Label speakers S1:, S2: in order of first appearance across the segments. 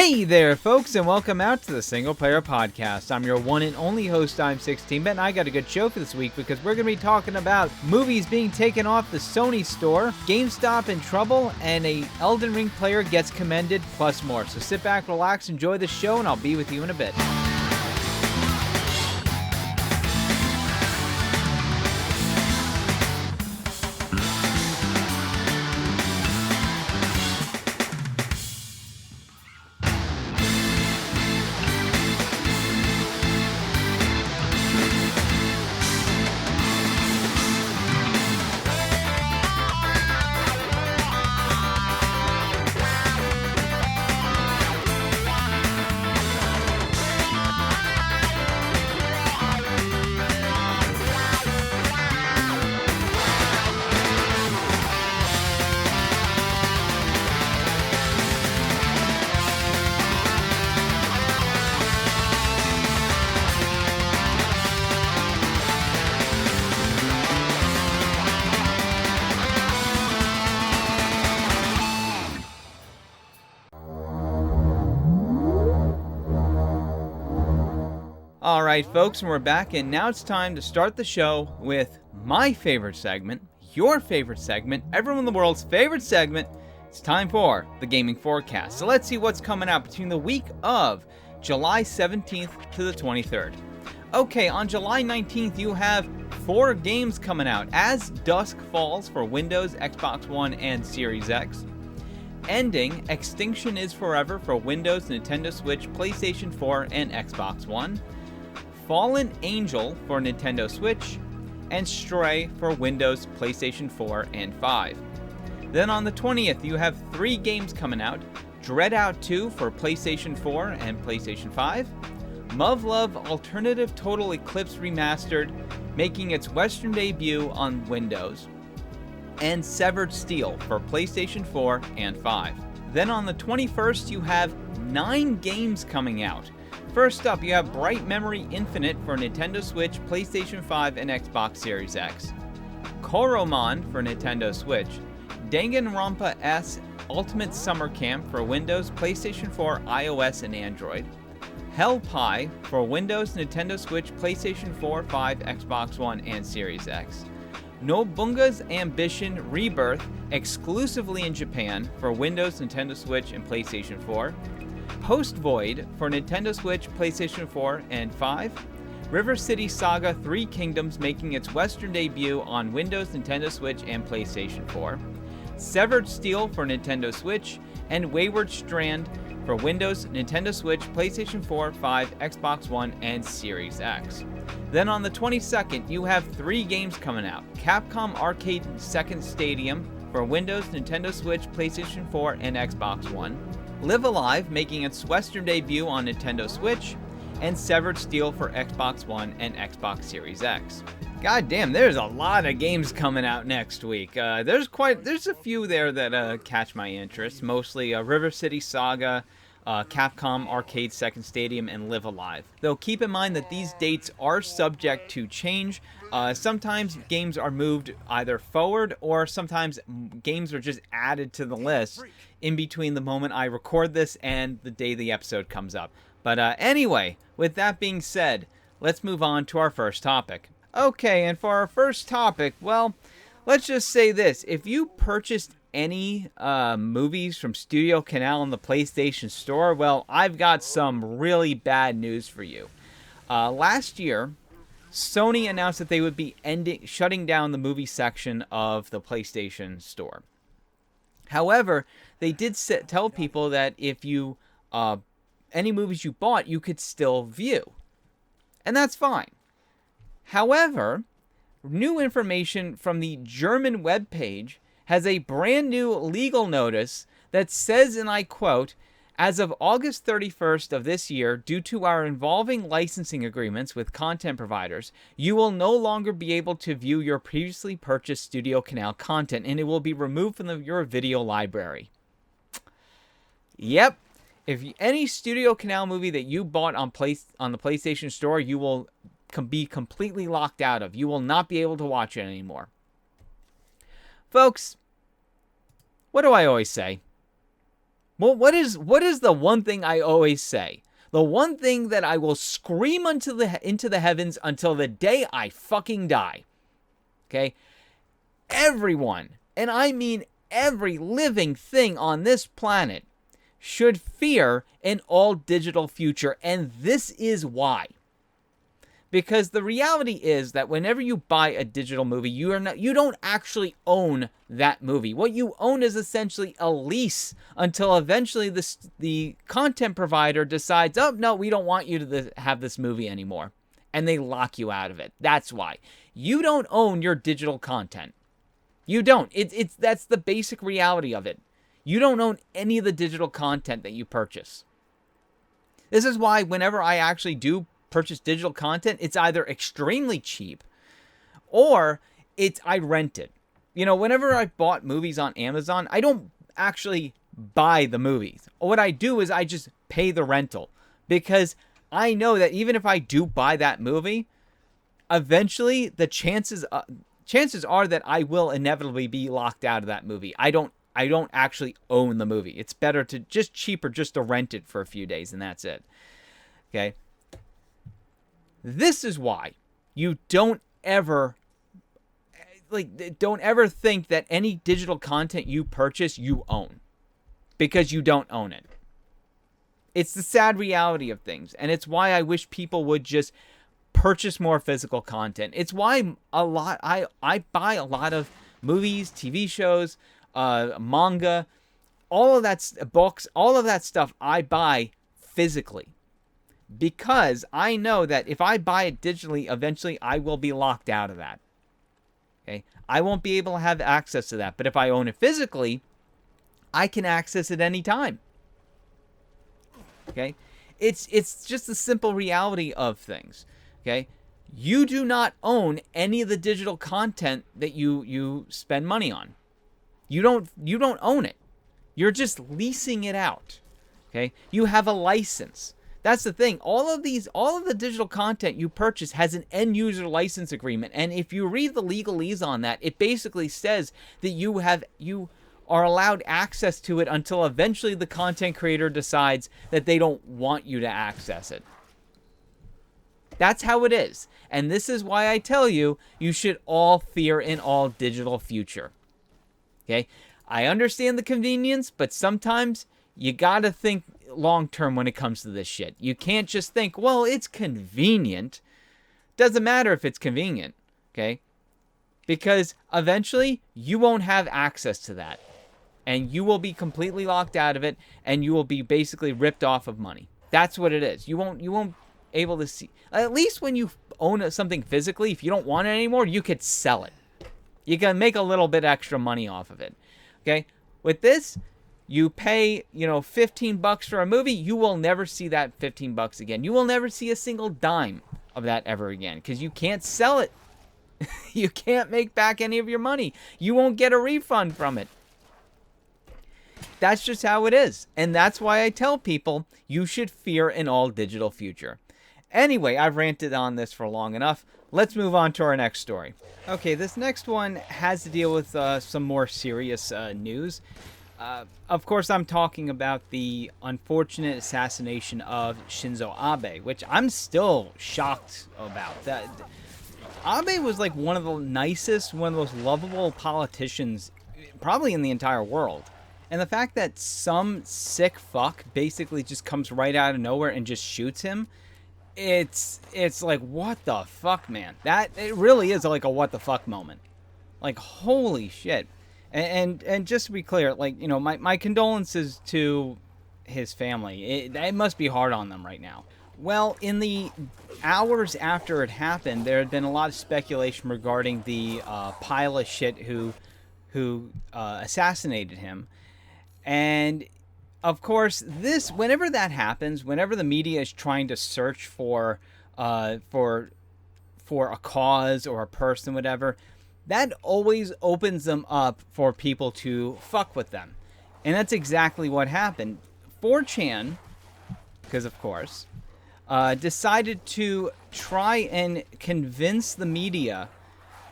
S1: Hey there, folks, and welcome out to the Single Player Podcast. I'm your one and only host, I'm 16-bit, and I got a good show for this week because we're going to be talking about movies being taken off the Sony store, GameStop in trouble, and a Elden Ring player gets commended, plus more. So sit back, relax, enjoy the show, and I'll be with you in a bit. Alright folks, and we're back, and now it's time to start the show with my favorite segment, your favorite segment, everyone in the world's favorite segment. It's time for the Gaming Forecast. So let's see what's coming out between the week of July 17th to the 23rd. Okay, on July 19th you have 4 games coming out. As Dusk Falls for Windows, Xbox One, and Series X. Ending, Extinction is Forever for Windows, Nintendo Switch, PlayStation 4, and Xbox One. Fallen Angel for Nintendo Switch, and Stray for Windows, PlayStation 4, and 5. Then on the 20th, you have 3 games coming out. Dreadout 2 for PlayStation 4 and PlayStation 5. Muv-Luv Alternative Total Eclipse Remastered, making its Western debut on Windows. And Severed Steel for PlayStation 4 and 5. Then on the 21st, you have 9 games coming out. First up, you have Bright Memory Infinite for Nintendo Switch, PlayStation 5, and Xbox Series X. Koromon for Nintendo Switch. Danganronpa S Ultimate Summer Camp for Windows, PlayStation 4, iOS, and Android. Hellpie for Windows, Nintendo Switch, PlayStation 4, 5, Xbox One, and Series X. Nobunaga's Ambition Rebirth exclusively in Japan for Windows, Nintendo Switch, and PlayStation 4. Post Void for Nintendo Switch, PlayStation 4, and 5. River City Saga 3 Kingdoms making its Western debut on Windows, Nintendo Switch, and PlayStation 4. Severed Steel for Nintendo Switch, and Wayward Strand for Windows, Nintendo Switch, PlayStation 4, 5, Xbox One, and Series X. Then on the 22nd, you have 3 games coming out. Capcom Arcade Second Stadium for Windows, Nintendo Switch, PlayStation 4, and Xbox One. Live Alive making its Western debut on Nintendo Switch, and Severed Steel for Xbox One and Xbox Series X. God damn, there's a lot of games coming out next week. There's a few there that catch my interest, mostly River City Saga, Capcom Arcade Second Stadium, and Live Alive. Though keep in mind that these dates are subject to change. Sometimes games are moved either forward, or sometimes games are just added to the list in between the moment I record this and the day the episode comes up. But anyway, with that being said, let's move on to our first topic. Okay, and for our first topic, well, let's just say this. If you purchased any movies from StudioCanal in the PlayStation Store, well, I've got some really bad news for you. Last year, Sony announced that they would be shutting down the movie section of the PlayStation Store. However, they did tell people that if you any movies you bought, you could still view. And that's fine. However, new information from the German webpage has a brand new legal notice that says, and I quote, "As of August 31st of this year, due to our involving licensing agreements with content providers, you will no longer be able to view your previously purchased StudioCanal content, and it will be removed from your video library." Yep. If any StudioCanal movie that you bought on the PlayStation Store, you will be completely locked out of. You will not be able to watch it anymore. Folks, what do I always say? Well, what is the one thing I always say? The one thing that I will scream into the heavens until the day I fucking die. Okay? Everyone, and I mean every living thing on this planet, should fear an all-digital future, and this is why. Because the reality is that whenever you buy a digital movie, you don't actually own that movie. What you own is essentially a lease until eventually the content provider decides, oh, no, we don't want you to have this movie anymore. And they lock you out of it. That's why. You don't own your digital content. You don't. That's the basic reality of it. You don't own any of the digital content that you purchase. This is why whenever I actually do purchase digital content, it's either extremely cheap or I rent it. You know, whenever I bought movies on Amazon, I don't actually buy the movies. What I do is I just pay the rental, because I know that even if I do buy that movie, eventually the chances are that I will inevitably be locked out of that movie. I don't actually own the movie. It's better to cheaper to rent it for a few days, and that's it. Okay? This is why you don't ever think that any digital content you purchase you own, because you don't own it. It's the sad reality of things, and it's why I wish people would just purchase more physical content. It's why I buy a lot of movies, TV shows, manga, all of that, books, all of that stuff I buy physically. Because I know that if I buy it digitally, eventually I will be locked out of that. Okay? I won't be able to have access to that. But if I own it physically, I can access it anytime. Okay? It's just the simple reality of things. Okay? You do not own any of the digital content that you spend money on. You don't own it. You're just leasing it out. Okay? You have a license. That's the thing. All of the digital content you purchase has an end user license agreement. And if you read the legalese on that, it basically says that you are allowed access to it until eventually the content creator decides that they don't want you to access it. That's how it is. And this is why I tell you, you should all fear an all digital future. Okay? I understand the convenience, but sometimes you gotta think long term when it comes to this shit. You can't just think, well, it's convenient. Doesn't matter if it's convenient, okay? Because eventually you won't have access to that, and you will be completely locked out of it, and you will be basically ripped off of money. That's what it is. You won't able to see. At least when you own something physically, if you don't want it anymore, you could sell it. You can make a little bit extra money off of it. Okay? With this, you pay, $15 for a movie, you will never see that $15 again. You will never see a single dime of that ever again, because you can't sell it. You can't make back any of your money. You won't get a refund from it. That's just how it is. And that's why I tell people you should fear an all-digital future. Anyway, I've ranted on this for long enough. Let's move on to our next story. Okay, this next one has to deal with some more serious news. Of course, I'm talking about the unfortunate assassination of Shinzo Abe, which I'm still shocked about. That Abe was like one of the nicest, one of the most lovable politicians probably in the entire world. And the fact that some sick fuck basically just comes right out of nowhere and just shoots him, it's like, what the fuck, man? It really is like a what the fuck moment. Like, holy shit. And just to be clear, my condolences to his family. It must be hard on them right now. Well, in the hours after it happened, there had been a lot of speculation regarding the pile of shit who assassinated him. And of course, whenever that happens, whenever the media is trying to search for a cause or a person, whatever, that always opens them up for people to fuck with them. And that's exactly what happened. 4chan, because of course, decided to try and convince the media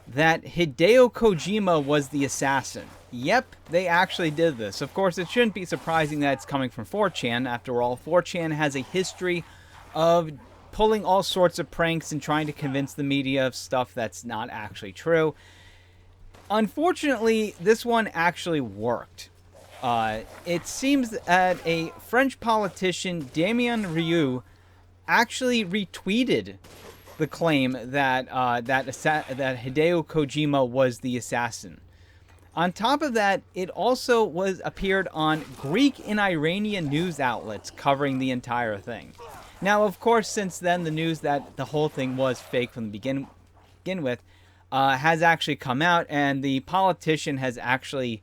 S1: that Hideo Kojima was the assassin. Yep, they actually did this. Of course, it shouldn't be surprising that it's coming from 4chan. After all, 4chan has a history of pulling all sorts of pranks and trying to convince the media of stuff that's not actually true. Unfortunately, this one actually worked. It seems that a French politician, Damien Rieu, actually retweeted the claim that that Hideo Kojima was the assassin. On top of that, it also appeared on Greek and Iranian news outlets covering the entire thing. Now, of course, since then, the news that the whole thing was fake from the begin with has actually come out, and the politician has actually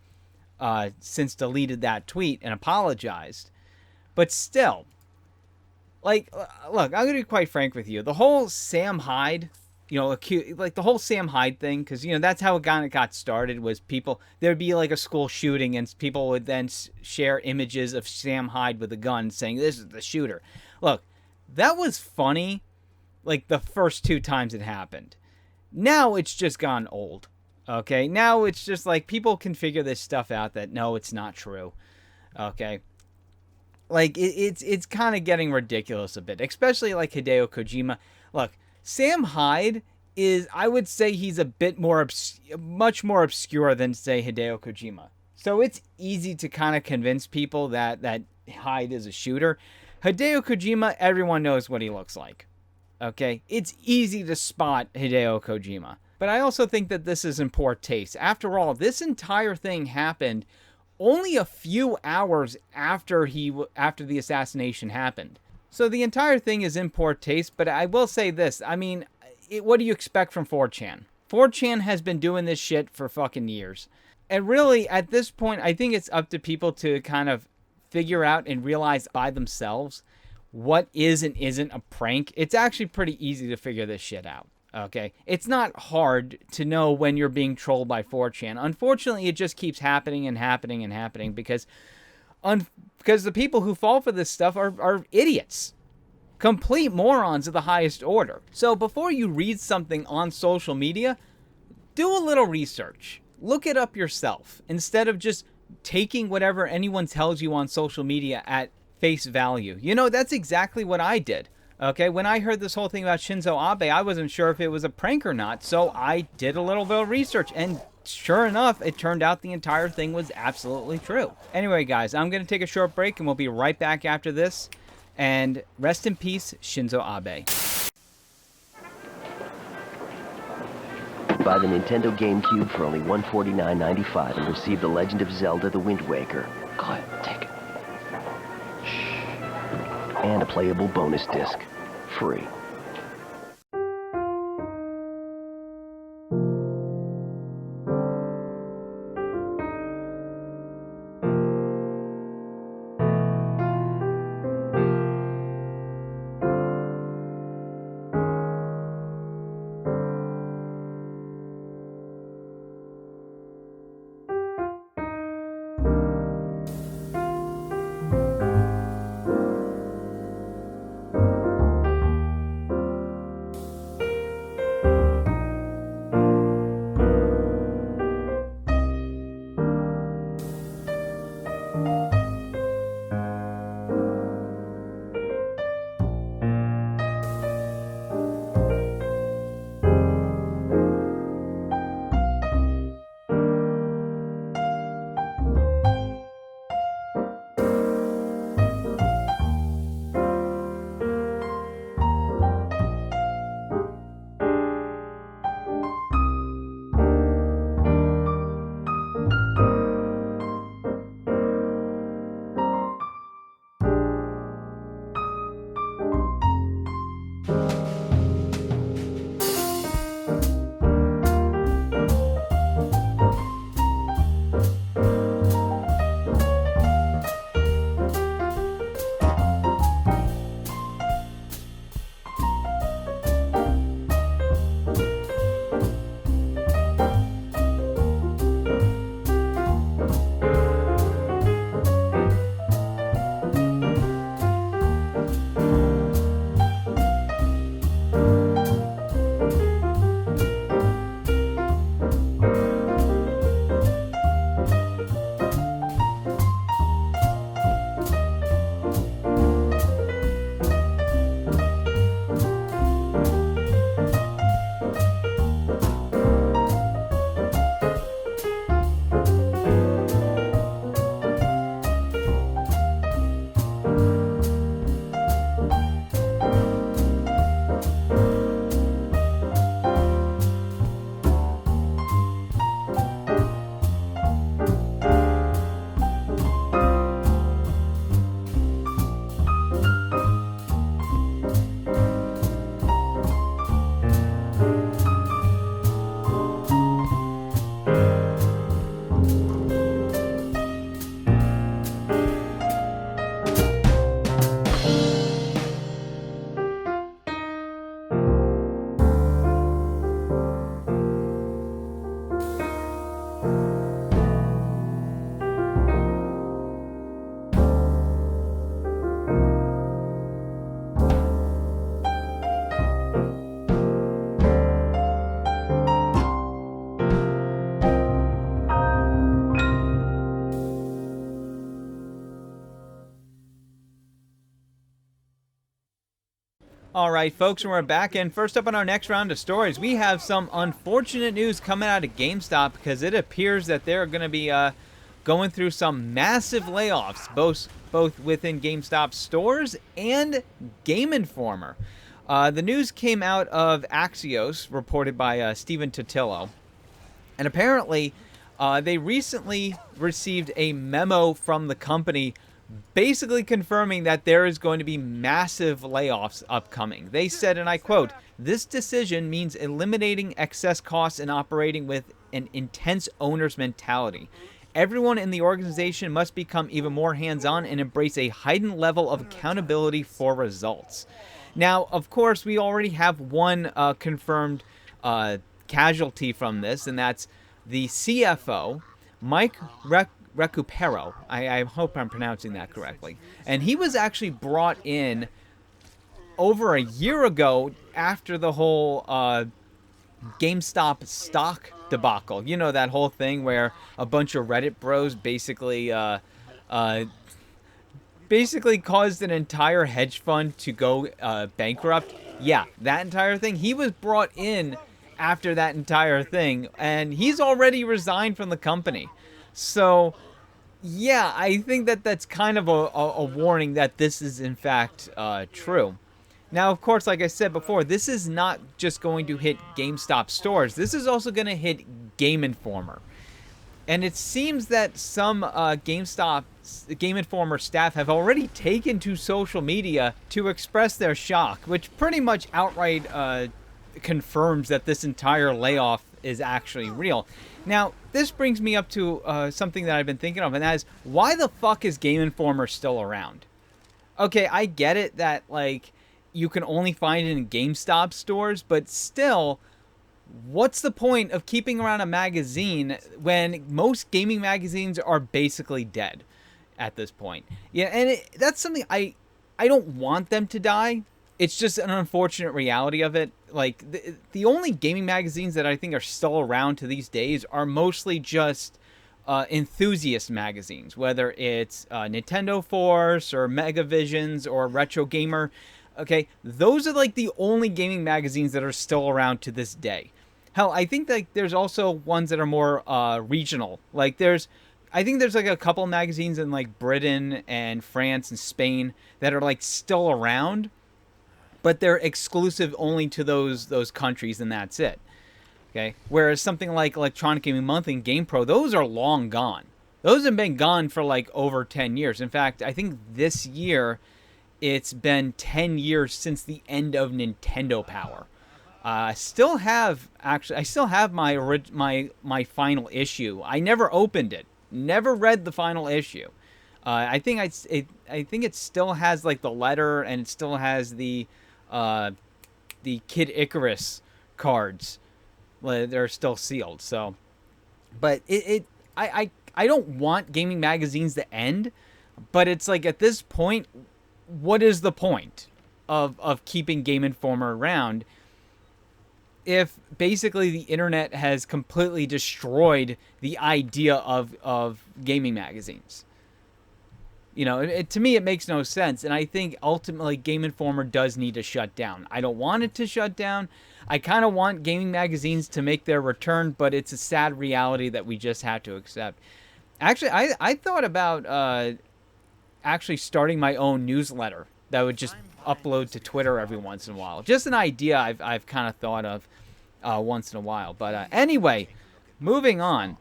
S1: since deleted that tweet and apologized. But still, like, look, I'm going to be quite frank with you. The whole Sam Hyde, the whole Sam Hyde thing, because, that's how it got started, was there'd be like a school shooting, and people would then share images of Sam Hyde with a gun saying, this is the shooter. Look, that was funny, like, the first 2 times it happened. Now it's just gone old, okay? Now it's just like people can figure this stuff out that, no, it's not true, okay? Like, it's kind of getting ridiculous a bit, especially like Hideo Kojima. Look, Sam Hyde I would say he's a bit much more obscure than, say, Hideo Kojima. So it's easy to kind of convince people that Hyde is a shooter. Hideo Kojima, everyone knows what he looks like. Okay? It's easy to spot Hideo Kojima. But I also think that this is in poor taste. After all, this entire thing happened only a few hours after the assassination happened. So the entire thing is in poor taste, but I will say this. I mean, what do you expect from 4chan? 4chan has been doing this shit for fucking years. And really, at this point, I think it's up to people to kind of figure out and realize by themselves what is and isn't a prank. It's actually pretty easy to figure this shit out. Okay, it's not hard to know when you're being trolled by 4chan. Unfortunately, it just keeps happening and happening and happening because the people who fall for this stuff are idiots. Complete morons of the highest order. So before you read something on social media, do a little research. Look it up yourself instead of just taking whatever anyone tells you on social media at face value. That's exactly what I did. Okay, when I heard this whole thing about Shinzo Abe, I wasn't sure if it was a prank or not, so I did a little bit of research, and sure enough, it turned out the entire thing was absolutely true. Anyway, guys, I'm going to take a short break, and we'll be right back after this, and rest in peace, Shinzo Abe.
S2: Buy the Nintendo GameCube for only $149.95 and receive The Legend of Zelda: The Wind Waker. Go ahead, take it. And a playable bonus disc. Free.
S1: All right, folks, and we're back. And first up on our next round of stories, we have some unfortunate news coming out of GameStop because it appears that they're going to be going through some massive layoffs, both within GameStop stores and Game Informer. The news came out of Axios, reported by Stephen Totillo. And apparently, they recently received a memo from the company basically confirming that there is going to be massive layoffs upcoming. They said, and I quote, "This decision means eliminating excess costs and operating with an intense owner's mentality. Everyone in the organization must become even more hands-on and embrace a heightened level of accountability for results." Now, of course, we already have one confirmed casualty from this, and that's the CFO, Mike Recupero. I hope I'm pronouncing that correctly. And he was actually brought in over a year ago after the whole GameStop stock debacle. You know, that whole thing where a bunch of Reddit bros basically caused an entire hedge fund to go bankrupt. Yeah, that entire thing. He was brought in after that entire thing, and he's already resigned from the company. So, yeah, I think that that's kind of a warning that this is, in fact, true. Now, of course, like I said before, this is not just going to hit GameStop stores. This is also going to hit Game Informer. And it seems that some GameStop Game Informer staff have already taken to social media to express their shock, which pretty much outright confirms that this entire layoff is actually real. Now, this brings me up to something that I've been thinking of, and that is, why the fuck is Game Informer still around? Okay, I get it that, like, you can only find it in GameStop stores, but still, what's the point of keeping around a magazine when most gaming magazines are basically dead at this point? Yeah, and that's something I don't want them to die. It's just an unfortunate reality of it. Like, the only gaming magazines that I think are still around to these days are mostly just enthusiast magazines, whether it's Nintendo Force or Megavisions or Retro Gamer. Okay, those are like the only gaming magazines that are still around to this day. Hell, I think like there's also ones that are more regional. Like I think there's like a couple magazines in like Britain and France and Spain that are like still around, but they're exclusive only to those countries, and that's it. Okay, whereas something like Electronic Gaming Monthly and GamePro, those are long gone. Those have been gone for like over 10 years. In fact, I think this year it's been 10 years since the end of Nintendo Power. I still have my final issue. I never opened it. Never read the final issue. I think it still has like the letter, and it still has the Kid Icarus cards. They're still sealed. So, but I don't want gaming magazines to end, but it's like at this point, what is the point of keeping Game Informer around if basically the internet has completely destroyed the idea of gaming magazines? You know, to me, it makes no sense. And I think ultimately Game Informer does need to shut down. I don't want it to shut down. I kind of want gaming magazines to make their return, but it's a sad reality that we just have to accept. Actually, I thought about actually starting my own newsletter that would just upload to Twitter every once in a while. Just an idea I've kind of thought of once in a while. But anyway, moving on.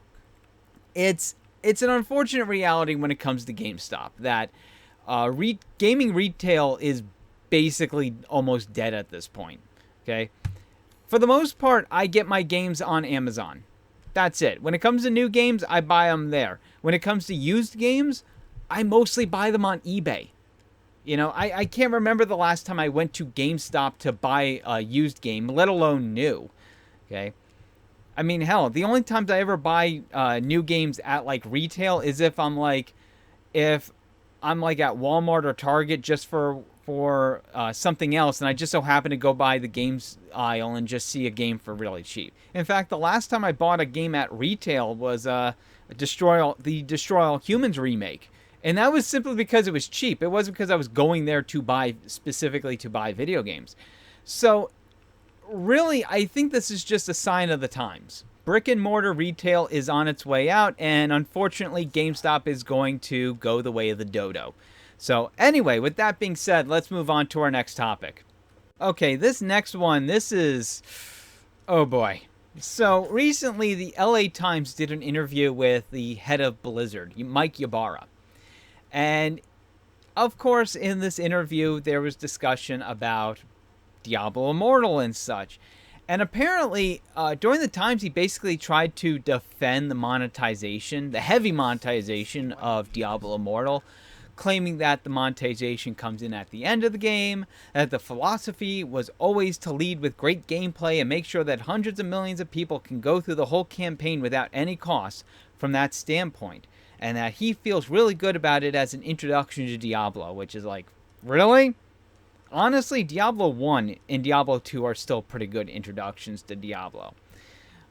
S1: It's an unfortunate reality when it comes to GameStop that gaming retail is basically almost dead at this point. Okay, for the most part, I get my games on Amazon. That's it. When it comes to new games, I buy them there. When it comes to used games, I mostly buy them on eBay. You know, I can't remember the last time I went to GameStop to buy a used game, let alone new. Okay. I mean, hell, the only times I ever buy new games at like retail is if I'm like at Walmart or Target just for something else, and I just so happen to go by the games aisle and just see a game for really cheap. In fact, the last time I bought a game at retail was the Destroy All Humans remake. And that was simply because it was cheap. It wasn't because I was going there to buy, specifically to buy video games. So really, I think this is just a sign of the times. Brick and mortar retail is on its way out, and unfortunately, GameStop is going to go the way of the dodo. So anyway, with that being said, let's move on to our next topic. Okay, this next one, this is... oh boy. So recently, the LA Times did an interview with the head of Blizzard, Mike Ybarra. And of course, in this interview, there was discussion about Diablo Immortal and such. And apparently, during the times, he basically tried to defend the monetization, the heavy monetization of Diablo Immortal, claiming that the monetization comes in at the end of the game, that the philosophy was always to lead with great gameplay and make sure that hundreds of millions of people can go through the whole campaign without any cost from that standpoint. And that he feels really good about it as an introduction to Diablo, which is like, really? Honestly, Diablo 1 and Diablo 2 are still pretty good introductions to Diablo.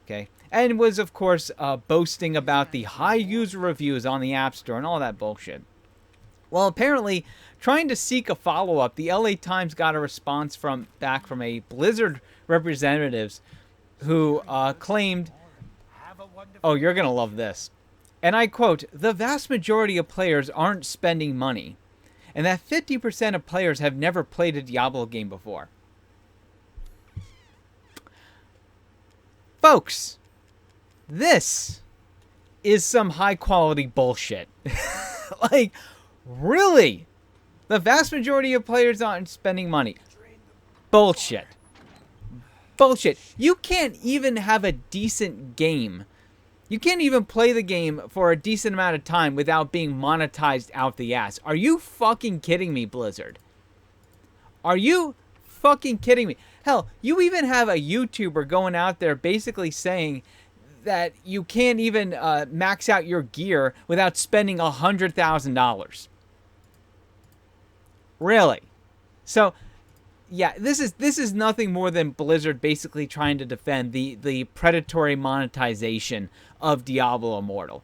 S1: Okay? And was, of course, boasting about the high user reviews on the App Store and all that bullshit. Well, apparently, trying to seek a follow-up, the LA Times got a response back from a Blizzard representatives who claimed, oh, you're going to love this. And I quote, "The vast majority of players aren't spending money, and that 50% of players have never played a Diablo game before." Folks, this is some high-quality bullshit. Like, really? The vast majority of players aren't spending money. Bullshit. Bullshit. You can't even have a decent game. You can't even play the game for a decent amount of time without being monetized out the ass. Are you fucking kidding me, Blizzard? Are you fucking kidding me? Hell, you even have a YouTuber going out there basically saying that you can't even max out your gear without spending $100,000. Really? So, yeah, this is nothing more than Blizzard basically trying to defend the predatory monetization of Diablo Immortal.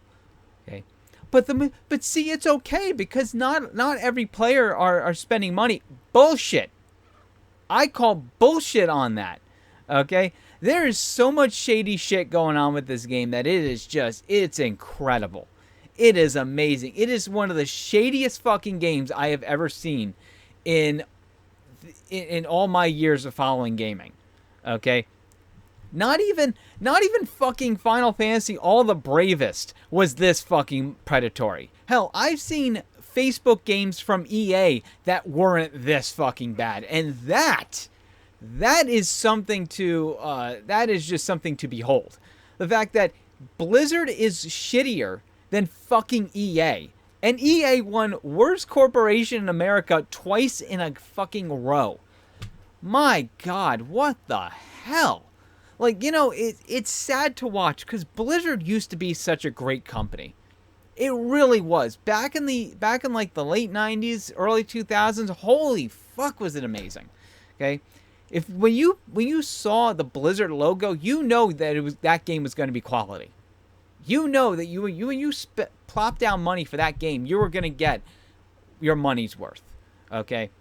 S1: Okay, but see, it's okay because not every player are spending money. Bullshit. I call bullshit on that. Okay, there is so much shady shit going on with this game that it's incredible. It is amazing. It is one of the shadiest fucking games I have ever seen in all my years of following gaming. Okay? Not even fucking Final Fantasy All the Bravest was this fucking predatory. Hell, I've seen Facebook games from EA that weren't this fucking bad. And that is something to that is just something to behold. The fact that Blizzard is shittier than fucking EA. And EA won worst corporation in America twice in a fucking row. My God, what the hell? Like, you know, it's sad to watch because Blizzard used to be such a great company. It really was. Back in like the late 90s, early 2000s, holy fuck was it amazing. Okay? When you saw the Blizzard logo, you know that that game was going to be quality. You know that when you plop down money for that game, you were going to get your money's worth. Okay?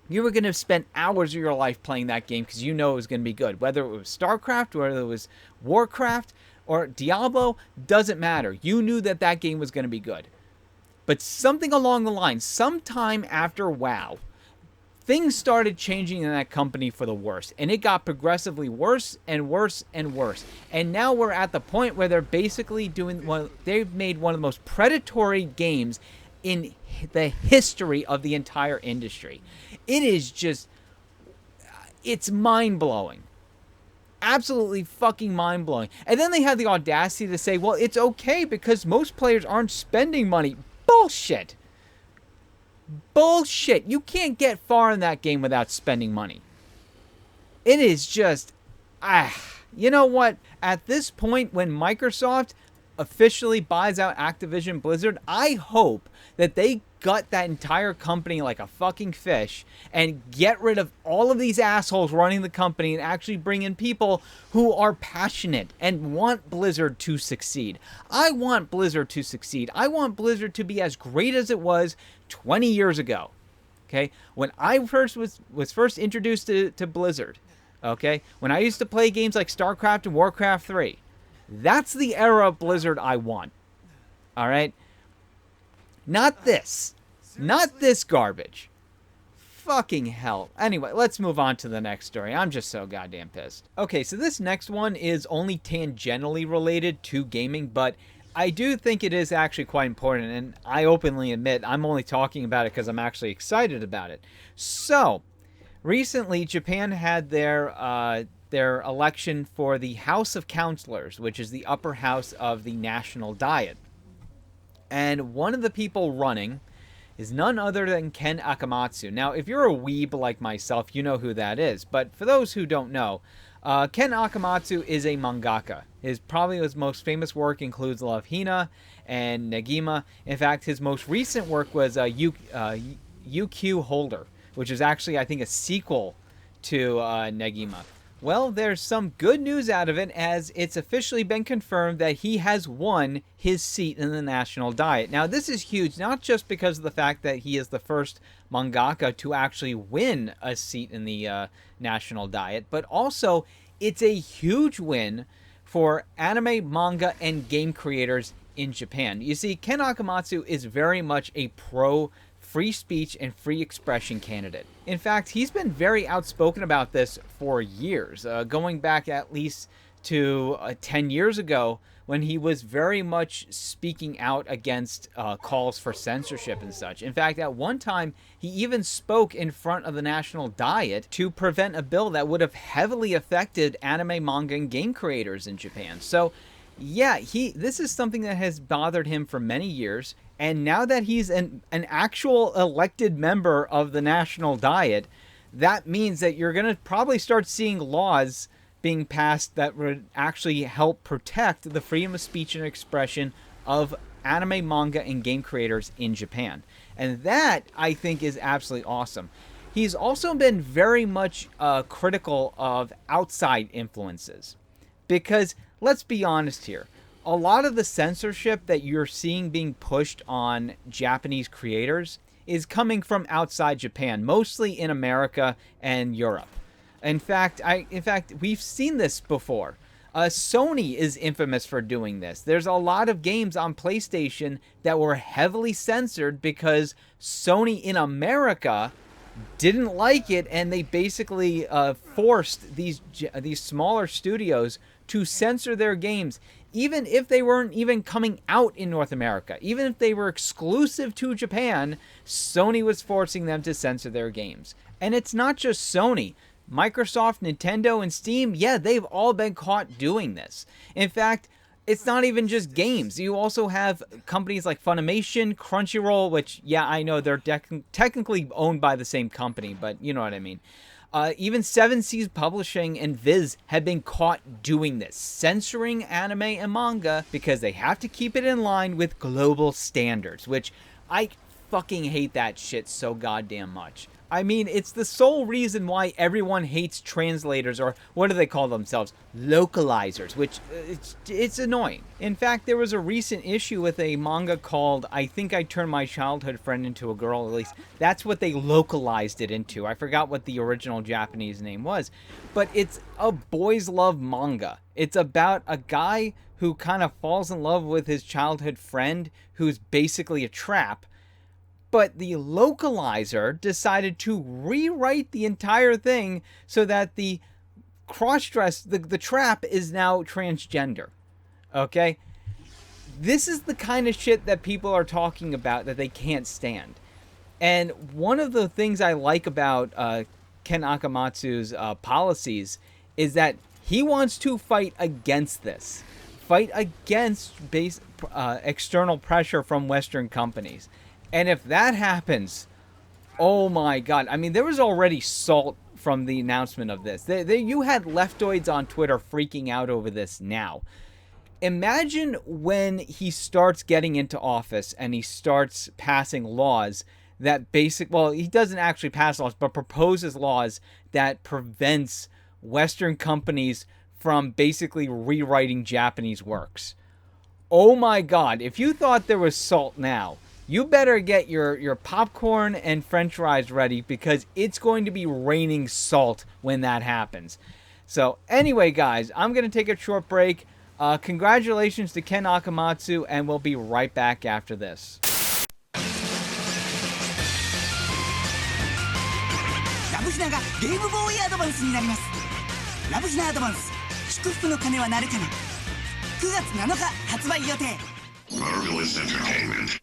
S1: You were going to spend hours of your life playing that game because you know it was going to be good. Whether it was StarCraft, whether it was Warcraft, or Diablo, doesn't matter. You knew that game was going to be good. But something along the line, sometime after WoW, things started changing in that company for the worse. And it got progressively worse and worse and worse. And now we're at the point where they're basically they've made one of the most predatory games in the history of the entire industry. It is just, it's mind-blowing. Absolutely fucking mind-blowing. And then they have the audacity to say, well, it's okay because most players aren't spending money. Bullshit. Bullshit. You can't get far in that game without spending money. It is just, you know what? At this point, when Microsoft officially buys out Activision Blizzard, I hope that they gut that entire company like a fucking fish and get rid of all of these assholes running the company and actually bring in people who are passionate and want Blizzard to succeed. I want Blizzard to succeed. I want Blizzard to be as great as it was 20 years ago. Okay? When I was first introduced to Blizzard, okay? When I used to play games like StarCraft and Warcraft 3, that's the era of Blizzard I want. All right? Not this. Not this garbage. Fucking hell. Anyway, let's move on to the next story. I'm just so goddamn pissed. Okay, so this next one is only tangentially related to gaming, but I do think it is actually quite important, and I openly admit I'm only talking about it because I'm actually excited about it. So, recently, Japan had their election for the House of Counselors, which is the upper house of the National Diet. And one of the people running is none other than Ken Akamatsu. Now, if you're a weeb like myself, you know who that is. But for those who don't know, Ken Akamatsu is a mangaka. His most famous work includes Love Hina and Negima. In fact, his most recent work was UQ Holder, which is actually, I think, a sequel to Negima. Well, there's some good news out of it, as it's officially been confirmed that he has won his seat in the National Diet. Now, this is huge, not just because of the fact that he is the first mangaka to actually win a seat in the National Diet, but also it's a huge win for anime, manga, and game creators in Japan. You see, Ken Akamatsu is very much a free speech and free expression candidate. In fact, he's been very outspoken about this for years, going back at least to 10 years ago, when he was very much speaking out against calls for censorship and such. In fact, at one time, he even spoke in front of the National Diet to prevent a bill that would have heavily affected anime, manga, and game creators in Japan. So, yeah, this is something that has bothered him for many years. And now that he's an actual elected member of the National Diet, that means that you're going to probably start seeing laws being passed that would actually help protect the freedom of speech and expression of anime, manga, and game creators in Japan. And that, I think, is absolutely awesome. He's also been very much critical of outside influences. Because, let's be honest here, a lot of the censorship that you're seeing being pushed on Japanese creators is coming from outside Japan, mostly in America and Europe. In fact, we've seen this before. Sony is infamous for doing this. There's a lot of games on PlayStation that were heavily censored because Sony in America didn't like it, and they basically forced these smaller studios to censor their games, even if they weren't even coming out in North America. Even if they were exclusive to Japan, Sony was forcing them to censor their games. And it's not just Sony. Microsoft, Nintendo, and Steam, yeah, they've all been caught doing this. In fact, it's not even just games. You also have companies like Funimation, Crunchyroll, which, yeah, I know they're technically owned by the same company, but you know what I mean. Even 7 Seas Publishing and Viz have been caught doing this, censoring anime and manga because they have to keep it in line with global standards, which I fucking hate that shit so goddamn much. I mean, it's the sole reason why everyone hates translators, or what do they call themselves? Localizers, which it's annoying. In fact, there was a recent issue with a manga called I Think I Turned My Childhood Friend Into a Girl, at least that's what they localized it into. I forgot what the original Japanese name was, but it's a boys love manga. It's about a guy who kind of falls in love with his childhood friend who's basically a trap. But the localizer decided to rewrite the entire thing so that the cross-dress, the trap is now transgender. Okay? This is the kind of shit that people are talking about that they can't stand. And one of the things I like about Ken Akamatsu's policies is that he wants to fight against this. Fight against external pressure from Western companies. And if that happens, oh my god. I mean, there was already salt from the announcement of this. You had leftoids on Twitter freaking out over this now. imagine when he starts getting into office and he starts passing laws that well, he doesn't actually pass laws, but proposes laws that prevents Western companies from basically rewriting Japanese works. Oh my God, if you thought there was salt now, you better get your popcorn and french fries ready, because it's going to be raining salt when that happens. So anyway, guys, I'm going to take a short break. Congratulations to Ken Akamatsu, and we'll be right back after this.
S3: ラブヒナがゲームボーイアドバンスになります。ラブヒナアドバンス祝福の鐘は鳴るかな。9月7日発売予定。
S4: Marvelous entertainment.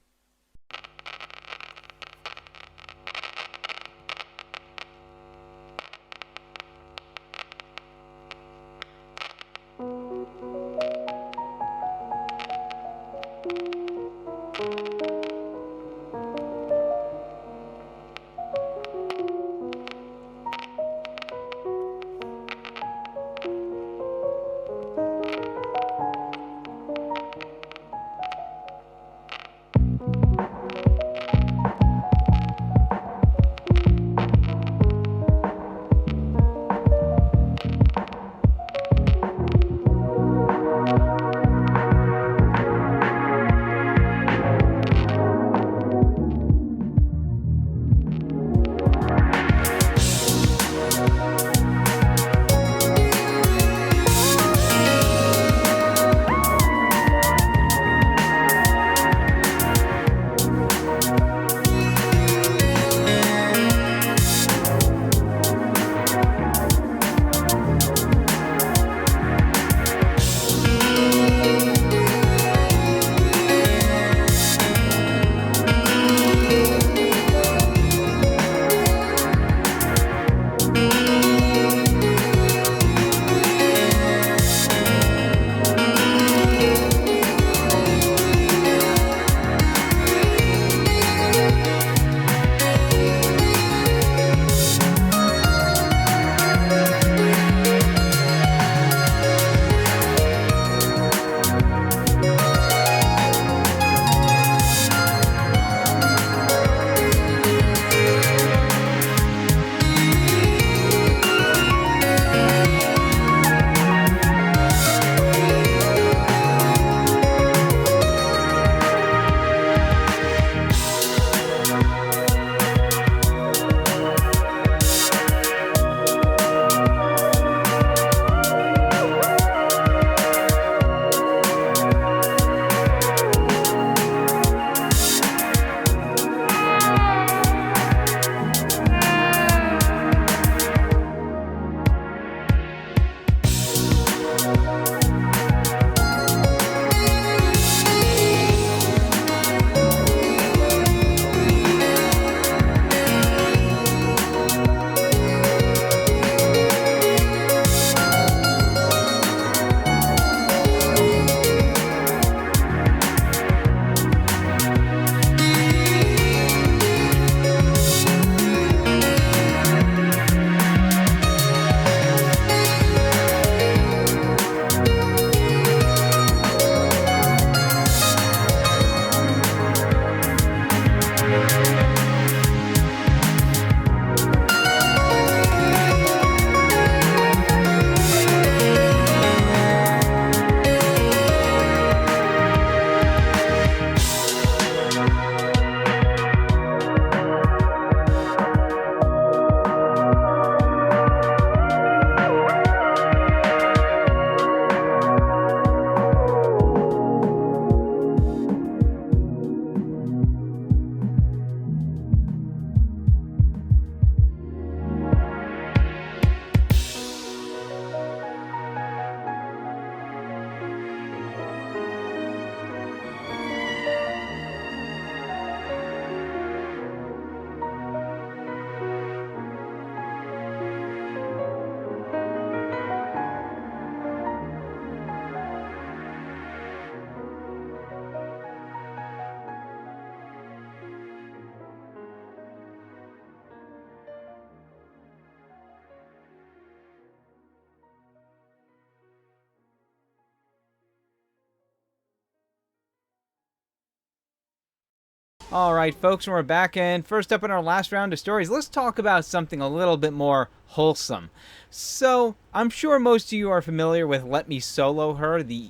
S1: All right, folks, we're back, and first up in our last round of stories, let's talk about something a little bit more wholesome. So, I'm sure most of you are familiar with LetMeSoloHer, the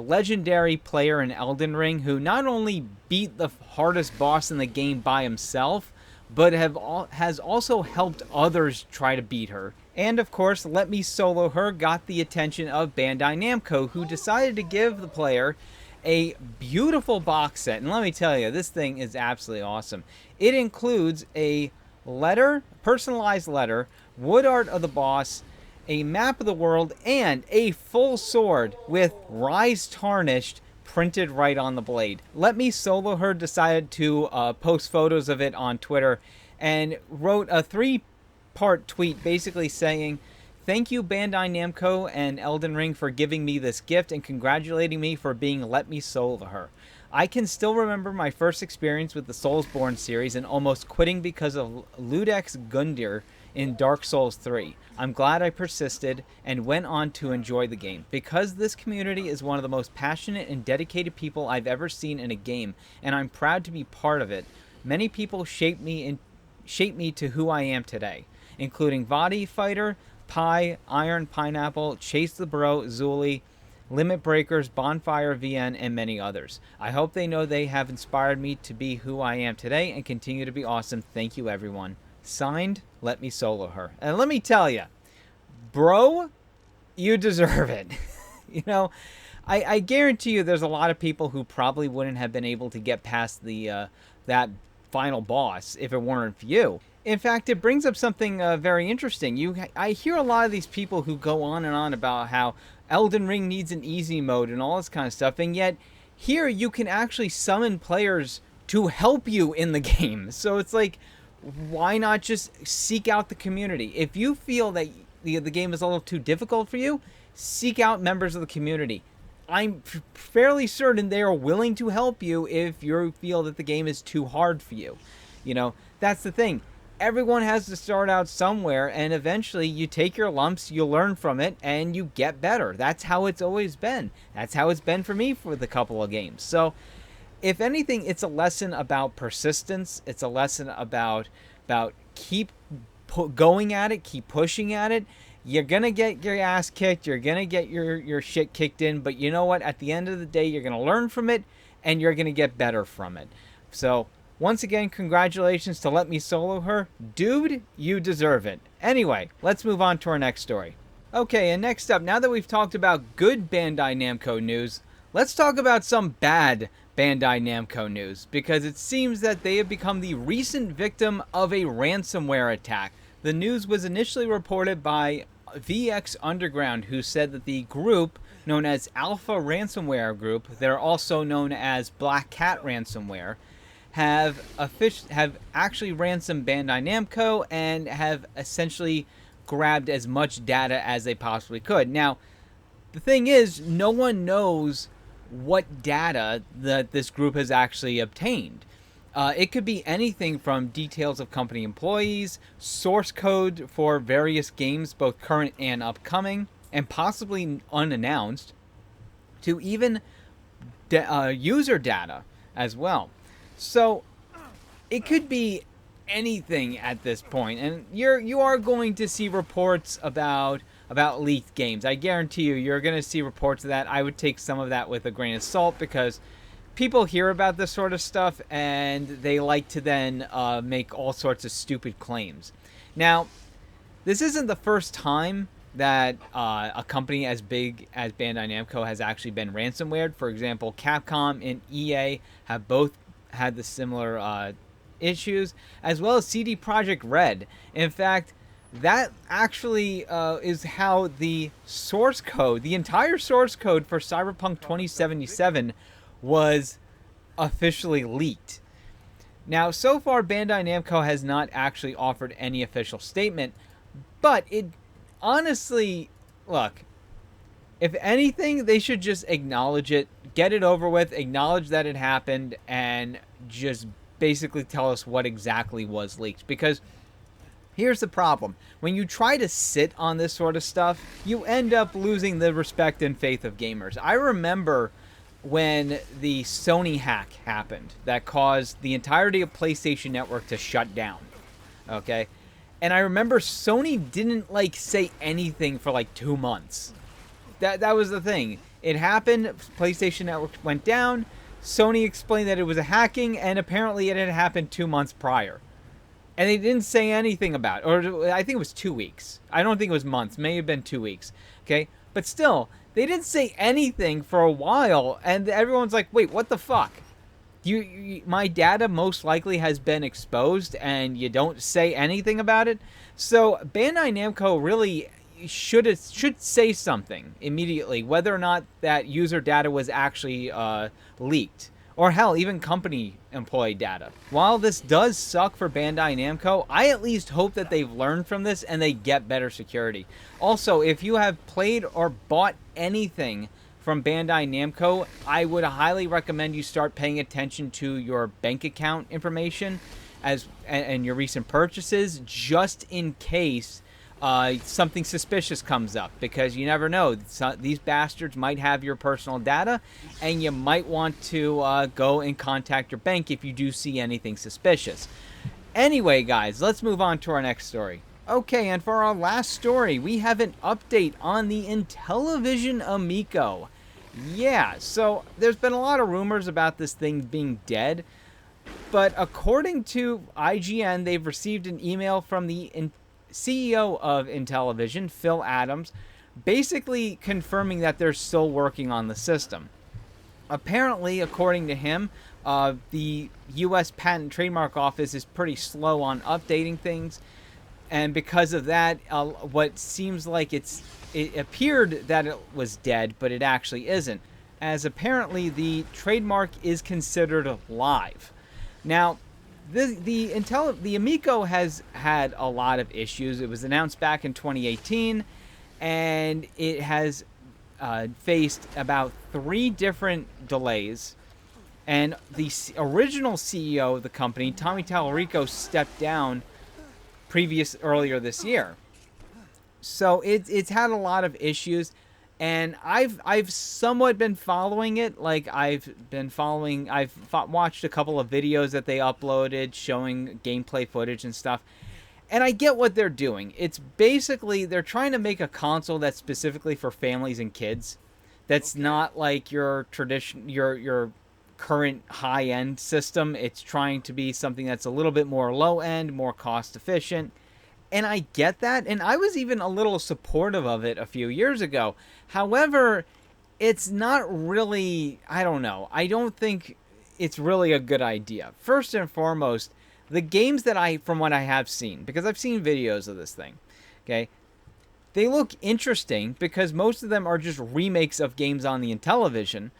S1: legendary player in Elden Ring, who not only beat the hardest boss in the game by himself, but has also helped others try to beat her. And of course, LetMeSoloHer got the attention of Bandai Namco, who decided to give the player a beautiful box set. And let me tell you, this thing is absolutely awesome. It includes a letter, personalized letter, wood art of the boss, a map of the world, and a full sword with Rise Tarnished printed right on the blade. LetMeSoloHer decided to post photos of it on Twitter and wrote a 3-part tweet basically saying, "Thank you, Bandai Namco and Elden Ring, for giving me this gift and congratulating me for being LetMeSoloHer. I can still remember my first experience with the Soulsborne series and almost quitting because of Ludex Gundyr in Dark Souls 3. I'm glad I persisted and went on to enjoy the game. Because this community is one of the most passionate and dedicated people I've ever seen in a game, and I'm proud to be part of it. Many people shaped me to who I am today, including Vadi Fighter, Pi, Iron Pineapple, Chase the Bro, Zuli, Limit Breakers, Bonfire VN, and many others. I hope they know they have inspired me to be who I am today and continue to be awesome. Thank you, everyone." Signed, LetMeSoloHer. And let me tell you, bro, you deserve it. You know, I guarantee you there's a lot of people who probably wouldn't have been able to get past the that final boss if it weren't for you. In fact, it brings up something very interesting. I hear a lot of these people who go on and on about how Elden Ring needs an easy mode and all this kind of stuff, and yet here you can actually summon players to help you in the game. So it's like, why not just seek out the community? If you feel that the game is a little too difficult for you, seek out members of the community. I'm fairly certain they are willing to help you if you feel that the game is too hard for you. You know, that's the thing. Everyone has to start out somewhere, and eventually you take your lumps, you learn from it, and you get better. That's how it's always been. That's how it's been for me for the couple of games. So, if anything, it's a lesson about persistence. It's a lesson about keep going at it, keep pushing at it. You're going to get your ass kicked. You're going to get your shit kicked in. But you know what? At the end of the day, you're going to learn from it, and you're going to get better from it. So, once again, congratulations to LetMeSoloHer. Dude, you deserve it. Anyway, let's move on to our next story. Okay, and next up, now that we've talked about good Bandai Namco news, let's talk about some bad Bandai Namco news, because it seems that they have become the recent victim of a ransomware attack. The news was initially reported by VX Underground, who said that the group, known as Alpha Ransomware Group, they're also known as Black Cat Ransomware, have actually ransomed Bandai Namco and have essentially grabbed as much data as they possibly could. Now, the thing is, no one knows what data that this group has actually obtained. It could be anything from details of company employees, source code for various games, both current and upcoming, and possibly unannounced, to even user data as well. So it could be anything at this point, and you are going to see reports about leaked games. I guarantee you're going to see reports of that. I would take some of that with a grain of salt, because people hear about this sort of stuff and they like to then make all sorts of stupid claims. Now, this isn't the first time that a company as big as Bandai Namco has actually been ransomwared. For example, Capcom and EA have both had the similar issues, as well as CD Projekt Red. In fact, that actually is how the source code, the entire source code for Cyberpunk 2077 was officially leaked. Now, so far, Bandai Namco has not actually offered any official statement, but it honestly, look, if anything, they should just acknowledge it, get it over with, acknowledge that it happened, and just basically tell us what exactly was leaked. Because here's the problem. When you try to sit on this sort of stuff, you end up losing the respect and faith of gamers. I remember when the Sony hack happened that caused the entirety of PlayStation Network to shut down. Okay? And I remember Sony didn't, like, say anything for, like, 2 months. That was the thing. It happened, PlayStation Network went down, Sony explained that it was a hacking, and apparently it had happened 2 months prior. And they didn't say anything about it. Or I think it was 2 weeks. I don't think it was months. May have been 2 weeks. Okay? But still, they didn't say anything for a while, and everyone's like, wait, what the fuck? My data most likely has been exposed, and you don't say anything about it? So Bandai Namco really should say something immediately, whether or not that user data was actually leaked. Or hell, even company employee data. While this does suck for Bandai Namco, I at least hope that they've learned from this and they get better security. Also, if you have played or bought anything from Bandai Namco, I would highly recommend you start paying attention to your bank account information and your recent purchases, just in case something suspicious comes up, because you never know. These bastards might have your personal data, and you might want to go and contact your bank if you do see anything suspicious. Anyway, guys, let's move on to our next story. Okay, and for our last story, we have an update on the Intellivision Amico. Yeah, so there's been a lot of rumors about this thing being dead, but according to IGN, they've received an email from the CEO of Intellivision, Phil Adams, basically confirming that they're still working on the system. Apparently, according to him, the U.S. Patent and Trademark Office is pretty slow on updating things, and because of that, what seems like it appeared that it was dead, but it actually isn't, as apparently the trademark is considered live. Now, the Amico has had a lot of issues. It was announced back in 2018, and it has faced about 3 different delays. And the original CEO of the company, Tommy Tallarico, stepped down earlier this year. So it's had a lot of issues, and I've somewhat been following it. Like, I've watched a couple of videos that they uploaded showing gameplay footage and stuff, and I get what they're doing. It's basically they're trying to make a console that's specifically for families and kids. That's not like your your current high-end system. It's trying to be something that's a little bit more low-end, more cost-efficient. And I get that, and I was even a little supportive of it a few years ago. However, it's not really, I don't know, I don't think it's really a good idea. First and foremost, the games that from what I have seen, because I've seen videos of this thing, okay, they look interesting because most of them are just remakes of games on the Intellivision,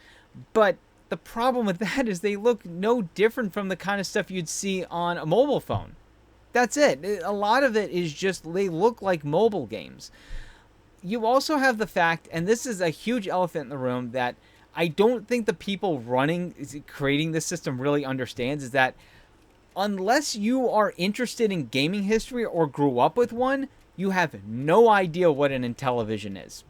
S1: but the problem with that is they look no different from the kind of stuff you'd see on a mobile phone. That's it. A lot of it is just they look like mobile games. You also have the fact, and this is a huge elephant in the room, that I don't think the people creating this system really understands, is that unless you are interested in gaming history or grew up with one, you have no idea what an Intellivision is.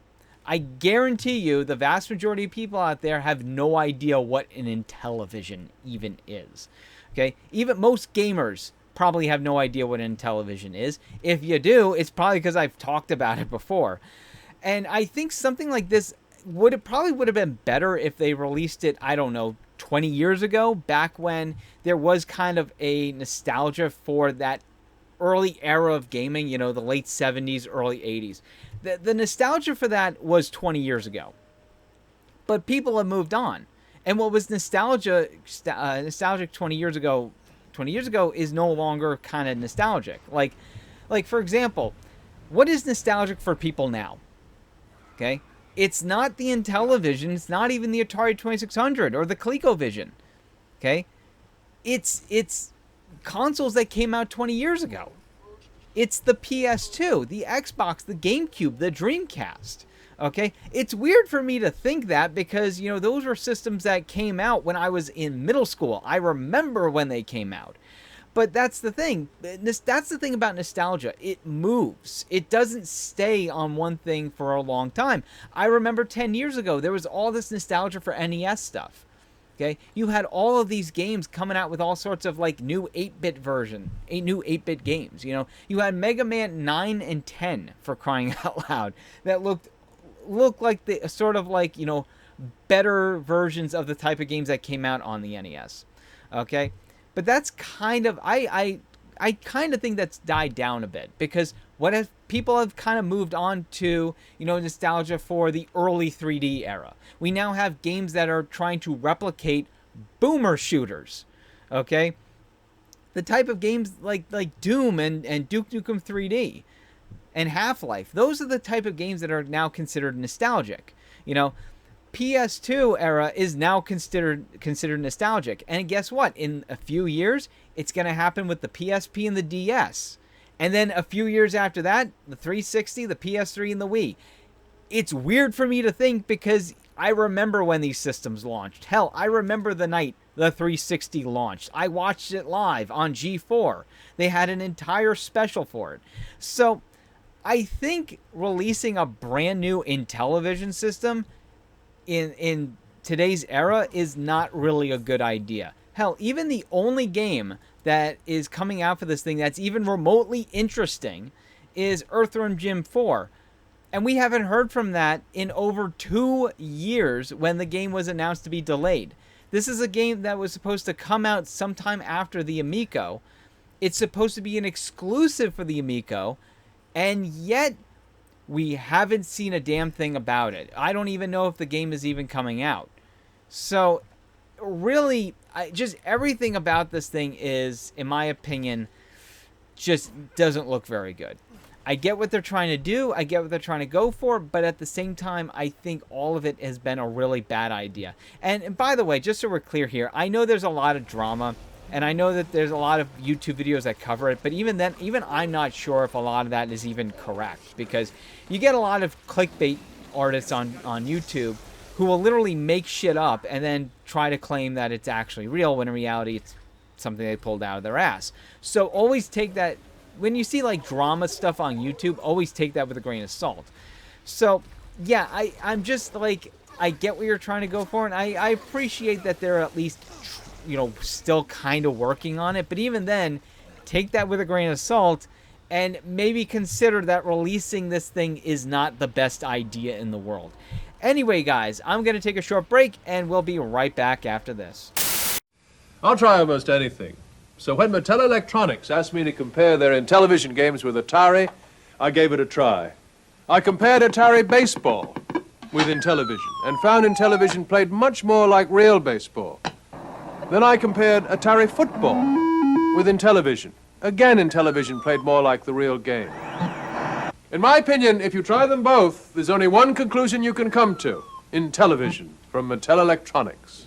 S1: I guarantee you the vast majority of people out there have no idea what an Intellivision even is. Okay? Even most gamers probably have no idea what an Intellivision is. If you do, it's probably because I've talked about it before. And I think something like this probably would have been better if they released it, I don't know, 20 years ago, back when there was kind of a nostalgia for that early era of gaming, you know, the late 70s, early 80s. The nostalgia for that was 20 years ago. But people have moved on. And what was nostalgic 20 years ago is no longer kind of nostalgic. Like for example, what is nostalgic for people now? Okay? It's not the Intellivision, it's not even the Atari 2600 or the ColecoVision. Okay? It's consoles that came out 20 years ago. It's the PS2, the Xbox, the GameCube, the Dreamcast. Okay? It's weird for me to think that because, you know, those were systems that came out when I was in middle school. I remember when they came out. But that's the thing. That's the thing about nostalgia. It moves. It doesn't stay on one thing for a long time. I remember 10 years ago, there was all this nostalgia for NES stuff. Okay? You had all of these games coming out with all sorts of like new 8-bit new 8-bit games. You know, you had Mega Man 9 and 10, for crying out loud, that looked like the sort of like, you know, better versions of the type of games that came out on the NES. Okay? But that's kind of, I kind of think that's died down a bit, because people have kind of moved on to, you know, nostalgia for the early 3D era. We now have games that are trying to replicate boomer shooters, okay? The type of games like Doom and Duke Nukem 3D and Half-Life. Those are the type of games that are now considered nostalgic, you know? PS2 era is now considered nostalgic. And guess what? In a few years, it's going to happen with the PSP and the DS. And then a few years after that, the 360, the PS3, and the Wii. It's weird for me to think, because I remember when these systems launched. Hell, I remember the night the 360 launched. I watched it live on G4. They had an entire special for it. So I think releasing a brand new Intellivision system in today's era is not really a good idea. Hell, even the only game that is coming out for this thing that's even remotely interesting is Earthworm Jim 4. And we haven't heard from that in over 2 years, when the game was announced to be delayed. This is a game that was supposed to come out sometime after the Amico. It's supposed to be an exclusive for the Amico, and yet we haven't seen a damn thing about it. I don't even know if the game is even coming out. So, really, just everything about this thing is, in my opinion, just doesn't look very good. I get what they're trying to do. I get what they're trying to go for. But at the same time, I think all of it has been a really bad idea. And by the way, just so we're clear here, I know there's a lot of drama. And I know that there's a lot of YouTube videos that cover it, but even then, even I'm not sure if a lot of that is even correct, because you get a lot of clickbait artists on YouTube who will literally make shit up and then try to claim that it's actually real, when in reality it's something they pulled out of their ass. So always take that, when you see like drama stuff on YouTube, always take that with a grain of salt. So yeah, I'm just like, I get what you're trying to go for, and I appreciate that they're at least, you know, still kind of working on it. But even then, take that with a grain of salt, and maybe consider that releasing this thing is not the best idea in the world. Anyway, guys, I'm going to take a short break, and we'll be right back after this.
S5: I'll try almost anything. So when Mattel Electronics asked me to compare their Intellivision games with Atari, I gave it a try. I compared Atari baseball with Intellivision, and found Intellivision played much more like real baseball. Then I compared Atari football with Intellivision. Again, Intellivision played more like the real game. In my opinion, if you try them both, there's only one conclusion you can come to. Intellivision from Mattel Electronics.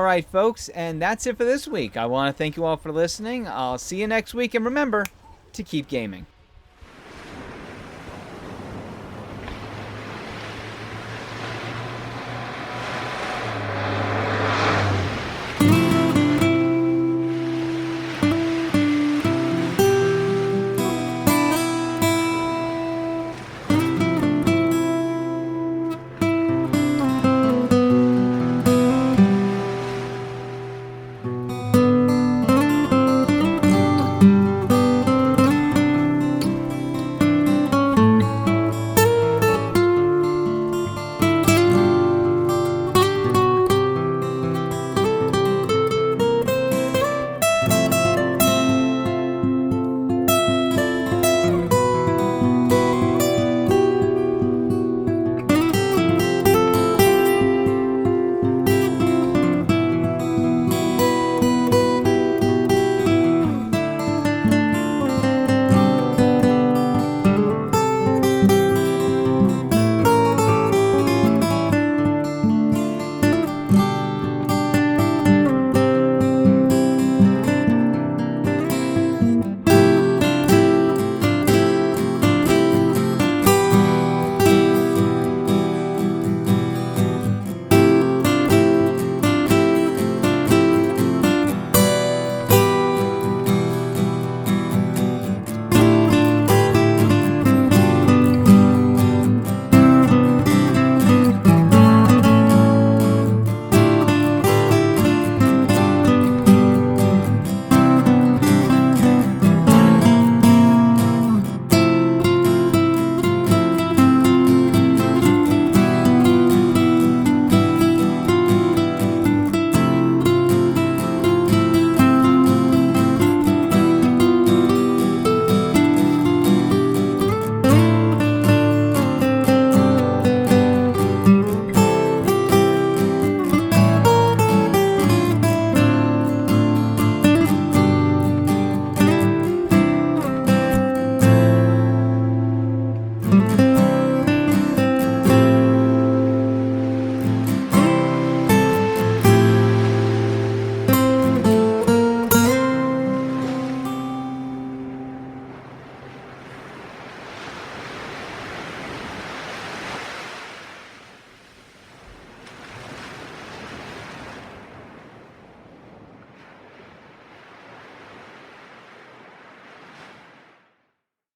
S1: All right, folks, and that's it for this week. I want to thank you all for listening. I'll see you next week, and remember to keep gaming.